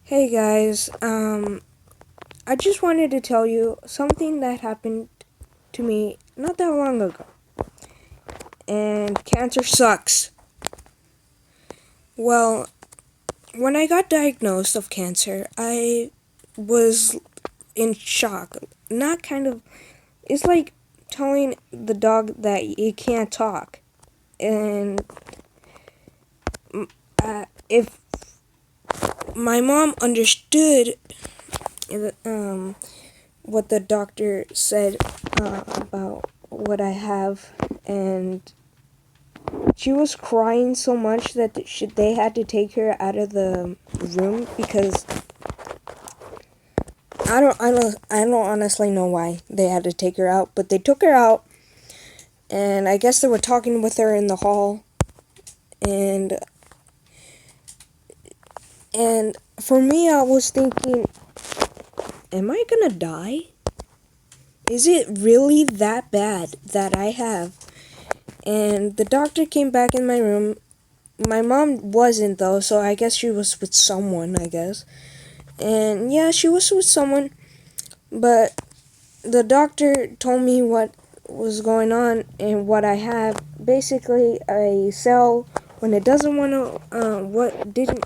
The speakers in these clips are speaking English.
Hey guys, I just wanted to tell you something that happened to me not that long ago. And cancer sucks. Well, when I got diagnosed of cancer, I was in shock. Not kind of, it's like telling the dog that you can't talk. And if my mom understood what the doctor said about what I have, and she was crying so much that they had to take her out of the room because I don't honestly know why they had to take her out, but they took her out, and I guess they were talking with her in the hall, and for me, I was thinking, am I gonna die? Is it really that bad that I have? And the doctor came back in my room. My mom wasn't though, so I guess she was with someone, I guess. And yeah, she was with someone, but the doctor told me what was going on and what I have. Basically, a cell, when it doesn't want to, what didn't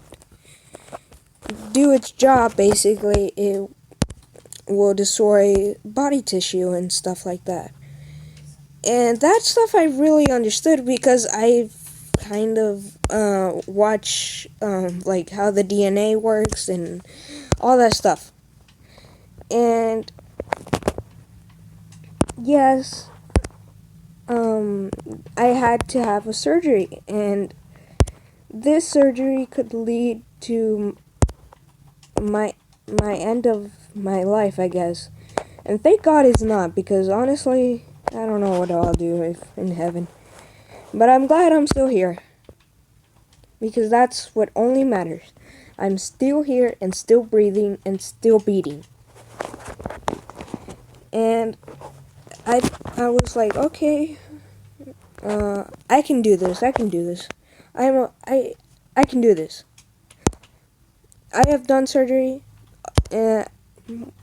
do its job, basically, it will destroy body tissue and stuff like that. And that stuff I really understood because I kind of watch like how the DNA works and all that stuff. And yes, I had to have a surgery, and this surgery could lead to my my end of my life, I guess. And thank God it's not, because honestly, I don't know what I'll do if in heaven. But I'm glad I'm still here, because that's what only matters. I'm still here and still breathing and still beating. And I was like, okay, I can do this. I can do this. I can do this. I have done surgery. Uh,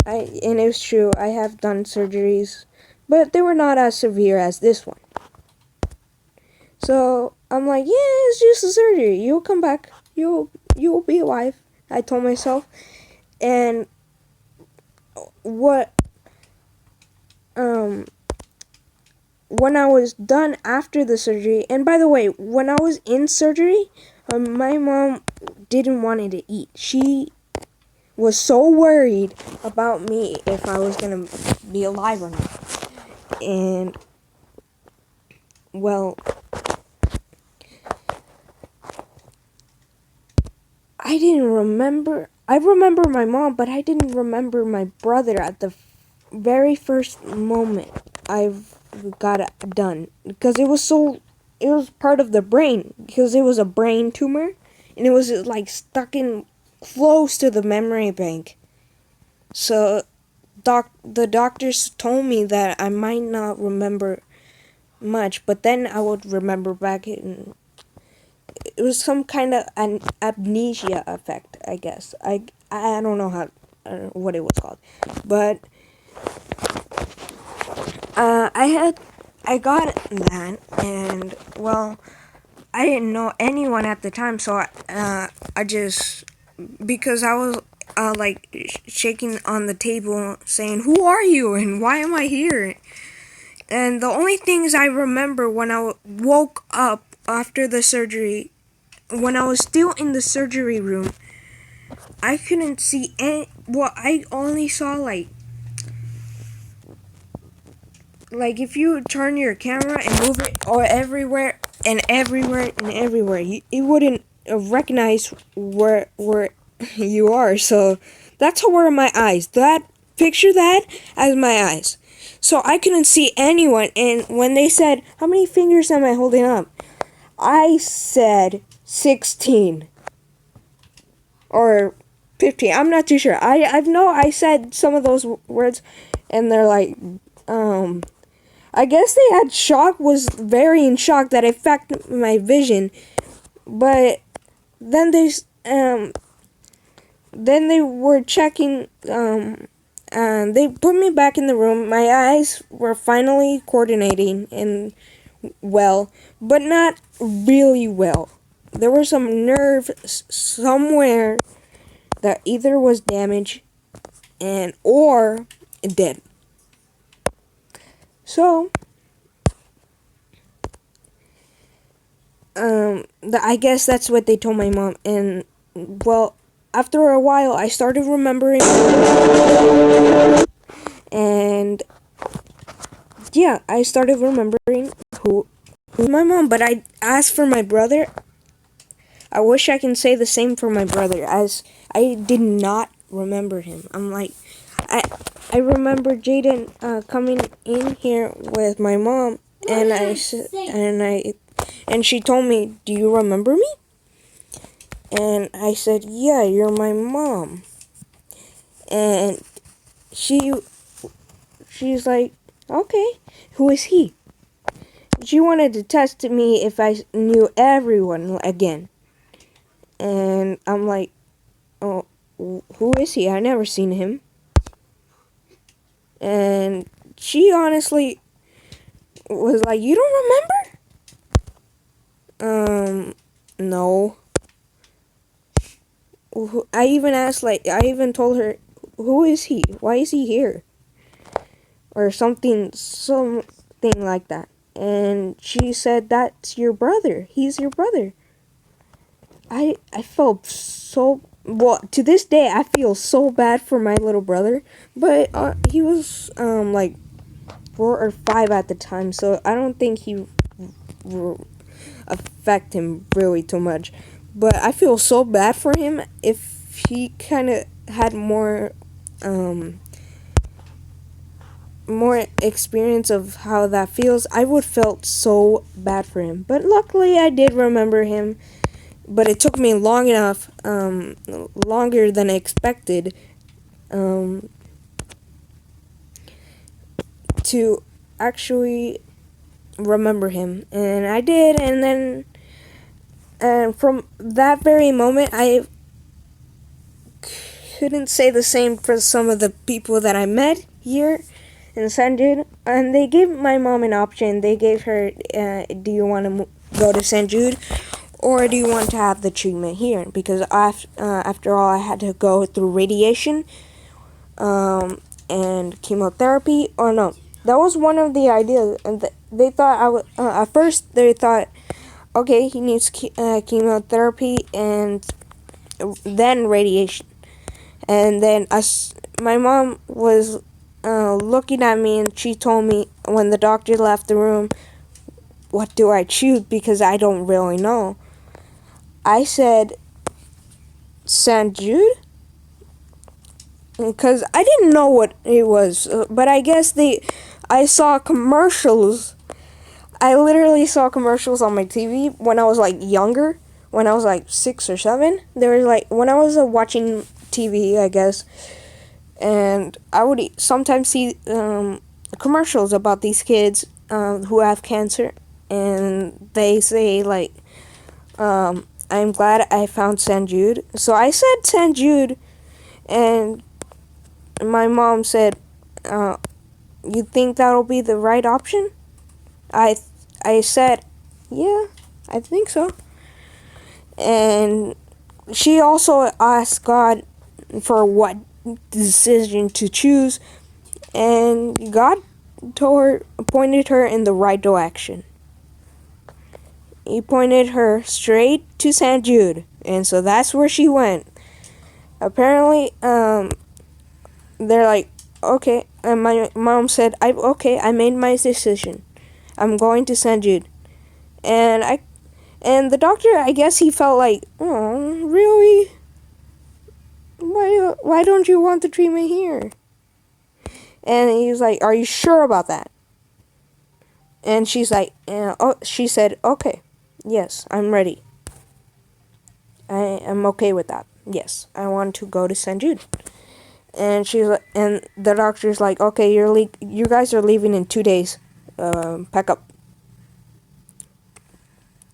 and it's true. I have done surgeries, but they were not as severe as this one. So I'm like, yeah, it's just a surgery. You'll come back. You'll be alive. I told myself. And what when I was done after the surgery, and by the way, when I was in surgery, my mom didn't want to eat. She was so worried about me if I was gonna be alive or not. And well, I didn't remember. I remember my mom, but I didn't remember my brother at the very first moment I've got it done, because it was part of the brain, because it was a brain tumor, and it was like stuck in close to the memory bank. So the doctors told me that I might not remember much, but then I would remember back in. It was some kind of an amnesia effect, I guess. I don't know how what it was called, but I got that, and well, I didn't know anyone at the time, so I just, because I was like shaking on the table saying, "Who are you and why am I here?" And the only things I remember when I woke up after the surgery, when I was still in the surgery room, I couldn't see any. Well, I only saw like if you turn your camera and move it or everywhere and everywhere and everywhere, it wouldn't recognize where you are. So that's how were my eyes. That picture that as my eyes. So I couldn't see anyone. And when they said, "How many fingers am I holding up?" I said 16 or 15. I'm not too sure. I know I said some of those words, and they're like, I guess they had shock, was very in shock that affected my vision. But then then they were checking, and they put me back in the room. My eyes were finally coordinating and well, but not really well. There was some nerve somewhere that either was damaged and or dead. So, I guess that's what they told my mom. And well, after a while, I started remembering, and yeah, I started remembering who's my mom. But I asked for my brother. I wish I can say the same for my brother, as I did not remember him. I'm like, I I remember Jaden coming in here with my mom, and and she told me, "Do you remember me?" And I said, "Yeah, you're my mom." And she she's like, "Okay, who is he?" She wanted to test me if I knew everyone again. And I'm like, "Oh, who is he? I never seen him." And she honestly was like, "You don't remember?" No. I even asked, like, I even told her, "Who is he? Why is he here?" Or something like that. And she said, "That's your brother. He's your brother." I felt so, well, to this day I feel so bad for my little brother, but he was like 4 or 5 at the time, so I don't think he affect him really too much. But I feel so bad for him. If he kind of had more experience of how that feels, I would felt so bad for him. But luckily I did remember him, but it took me long enough, longer than expected, um, to actually remember him. And I did, and then from that very moment I couldn't say the same for some of the people that I met here in San Jude. And they gave my mom an option. They gave her, do you want to go to San Jude, or do you want to have the treatment here? Because after all, I had to go through radiation, and chemotherapy. Or no, that was one of the ideas. And they thought I would. At first, they thought, okay, he needs chemotherapy and then radiation. And then my mom was looking at me, and she told me when the doctor left the room, "What do I choose? Because I don't really know." I said, "St. Jude?" Because I didn't know what it was, but I guess I saw commercials. I literally saw commercials on my TV when I was like younger, when I was like 6 or 7. There was like, when I was watching TV, I guess, and I would sometimes see commercials about these kids who have cancer, and they say like, "I'm glad I found St. Jude." So I said St. Jude, and my mom said, "You think that'll be the right option?" I I said, "Yeah, I think so." And she also asked God for what decision to choose, and God pointed her in the right direction. He pointed her straight to St. Jude, and so that's where she went. Apparently, they're like, "Okay," and my mom said, I made my decision. I'm going to St. Jude." And the doctor, I guess he felt like, "Oh, really? Why don't you want the treatment here?" And he was like, "Are you sure about that?" And she's like, she said, "Okay, yes, I'm ready. I am okay with that. Yes, I want to go to St. Jude." And and the doctor's like, "Okay, you guys are leaving in 2 days. Pack up."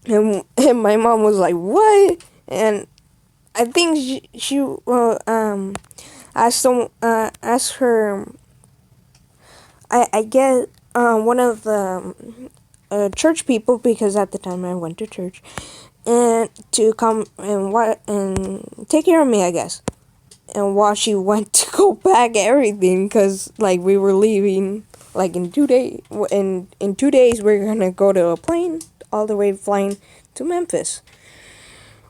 And my mom was like, "What?" And I think she asked her. I get one of the church people, because at the time I went to church, and to come and take care of me, I guess. And while she went to go pack everything, because like we were leaving like in 2 days. In 2 days we're gonna go to a plane all the way flying to Memphis,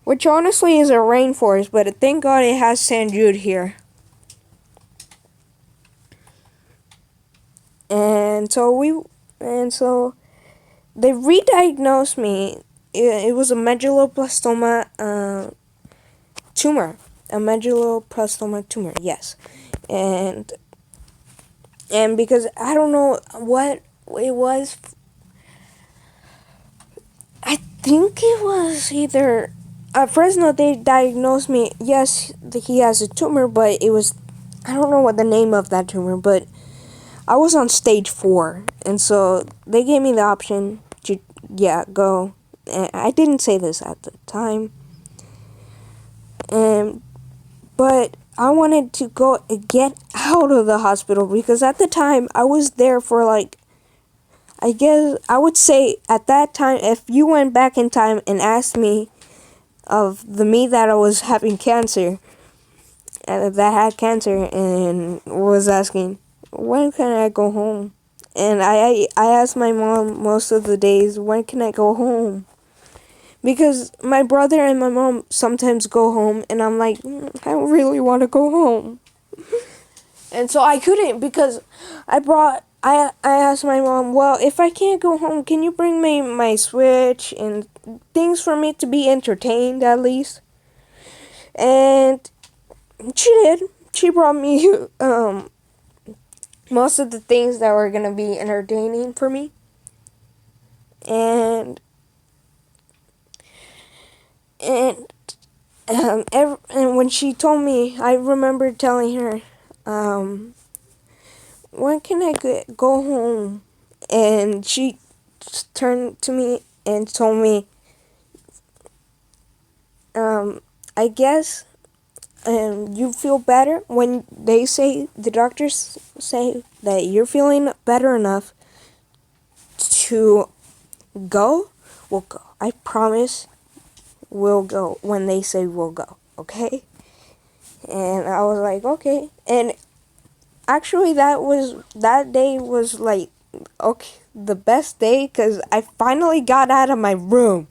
which honestly is a rainforest, but thank God it has St. Jude here. And so they re-diagnosed me. It was a medulloblastoma tumor, a medulloblastoma tumor. Yes, and because I don't know what it was, I think it was either at Fresno they diagnosed me. Yes, he has a tumor, but it was, I don't know what the name of that tumor, but I was on stage 4, and so they gave me the option to, go. And I didn't say this at the time, but I wanted to go get out of the hospital, because at the time I was there for like, I guess I would say at that time, if you went back in time and asked me of the me that I was having cancer, that had cancer, and was asking, when can I go home? And I asked my mom most of the days, when can I go home? Because my brother and my mom sometimes go home, and I'm like, I really want to go home. And so I couldn't, because I asked my mom, well, if I can't go home, can you bring me my Switch and things for me to be entertained at least? And she did. She brought me most of the things that were gonna be entertaining for me. And and and when she told me, I remember telling her, when can I go home? And she turned to me and told me, I guess you feel better when the doctors say that you're feeling better enough to go, we'll go. I promise we'll go when they say we'll go, okay? And I was like, okay. And actually that day was like, okay, the best day, because I finally got out of my room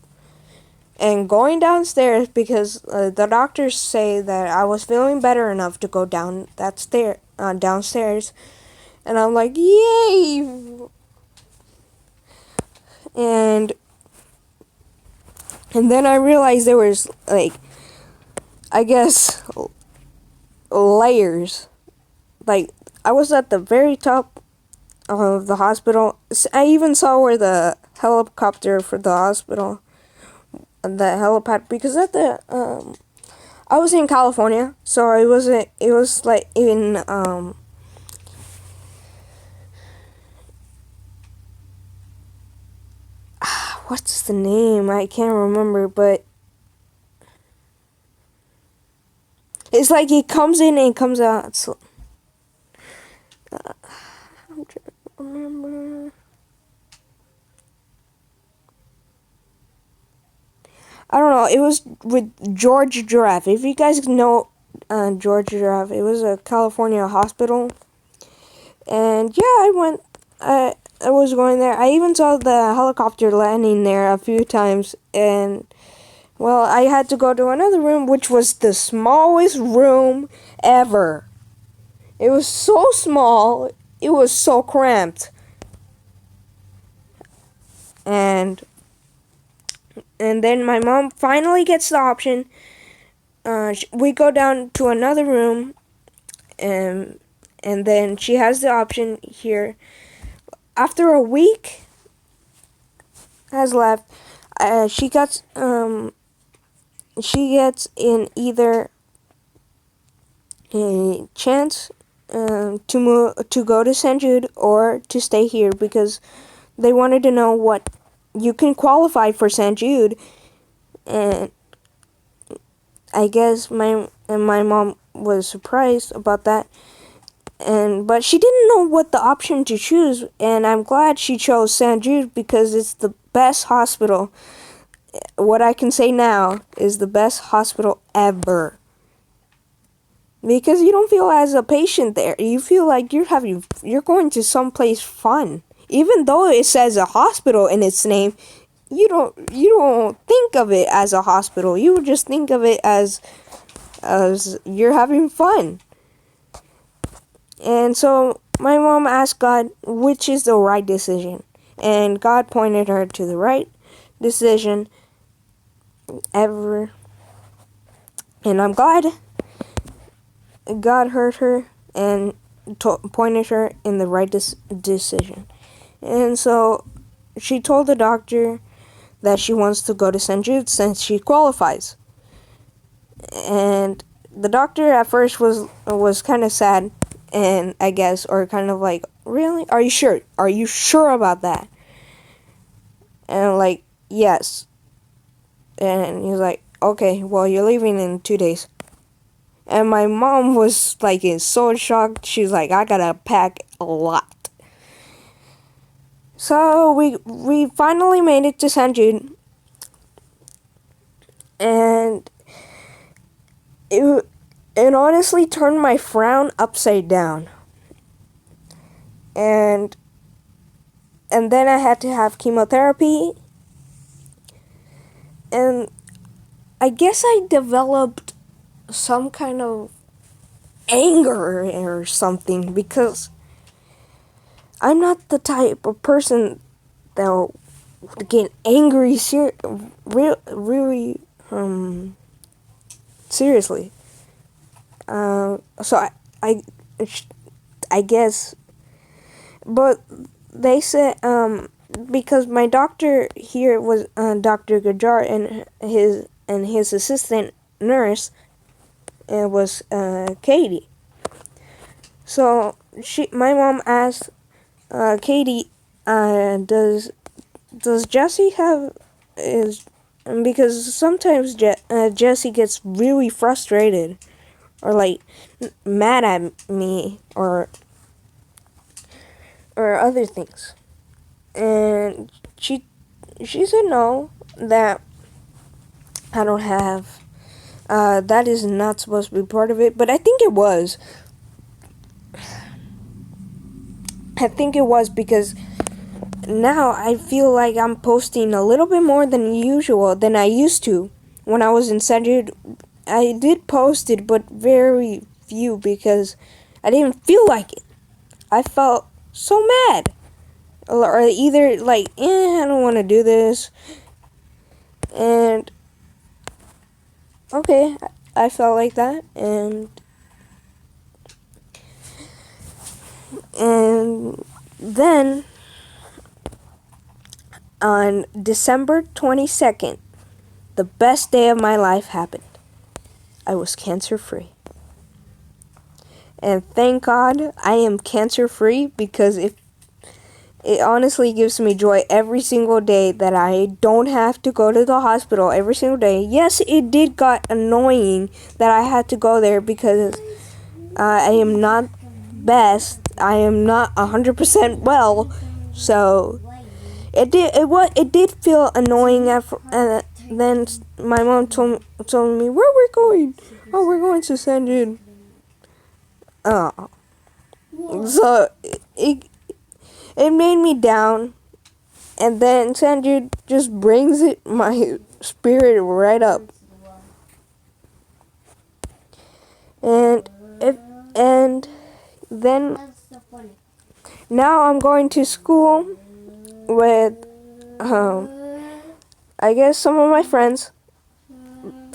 and going downstairs, because the doctors say that I was feeling better enough to go downstairs, and I'm like, yay! And then I realized there was, like, I guess, layers. Like, I was at the very top of the hospital. I even saw where the helicopter for the hospital, the helipad, because I was in California, so it was like in, what's the name? I can't remember, but it's like it comes in and comes out. So, I'm trying to remember. I don't know. It was with George Giraffe. If you guys know George Giraffe, it was a California hospital. And yeah, I was going there. I even saw the helicopter landing there a few times. And, well, I had to go to another room, which was the smallest room ever. It was so small. It was so cramped. And then my mom finally gets the option. We go down to another room, and then she has the option here. After a week has left, she gets in either a chance to go to St. Jude or to stay here, because they wanted to know what you can qualify for St. Jude. And I guess my mom was surprised about that, but she didn't know what the option to choose, and I'm glad she chose St. Jude because it's the best hospital. What I can say now is the best hospital ever. Because you don't feel as a patient there. You feel like you're going to someplace fun. Even though it says a hospital in its name, you don't think of it as a hospital. You would just think of it as you're having fun. And so my mom asked God, which is the right decision? And God pointed her to the right decision ever. And I'm glad God heard her and pointed her in the right decision. And so she told the doctor that she wants to go to St. Jude since she qualifies. And the doctor at first was kind of sad, and I guess, or kind of like, really? Are you sure? Are you sure about that? And I'm like, yes. And he's like, okay, well, you're leaving in 2 days. And my mom was like in so shocked. She's like, I gotta pack a lot. So we finally made it to St. Jude, and it honestly turned my frown upside down. And then I had to have chemotherapy, and I guess I developed some kind of anger or something, because I'm not the type of person that will get angry really seriously. So I guess, but they said because my doctor here was Dr. Gajar, and his assistant nurse was Katie. So my mom asked Katie, does Jesse have because sometimes Jesse gets really frustrated or like mad at me or other things, and she said no, that I don't have. That is not supposed to be part of it, but I think it was. I think it was because now I feel like I'm posting a little bit more than usual than I used to. When I was in St. Jude, I did post it, but very few because I didn't feel like it. I felt so mad. Or either like, I don't want to do this. And okay, I felt like that, and then on December 22nd, the best day of my life happened. I was cancer-free. And thank God I am cancer-free, because it honestly gives me joy every single day that I don't have to go to the hospital every single day. Yes, it did got annoying that I had to go there because I am not best. I am not 100% well, so it did feel annoying and then my mom told me, where we're going. Oh, we're going to St. Jude. Oh, so it made me down, and then St. Jude just brings my spirit right up, and then now I'm going to school with I guess some of my friends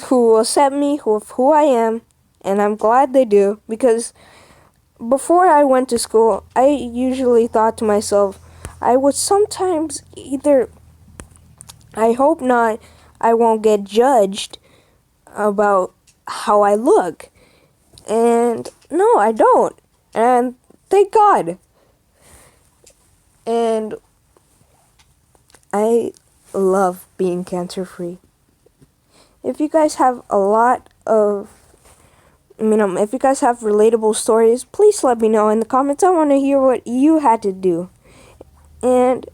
who will accept me with who I am, and I'm glad they do, because before I went to school, I usually thought to myself, I would sometimes either, I hope not, I won't get judged about how I look. And no, I don't. And thank God. And I love being cancer-free. If you guys have a lot of, if you guys have relatable stories, please let me know in the comments. I want to hear what you had to do. And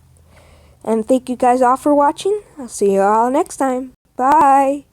thank you guys all for watching. I'll see you all next time. Bye.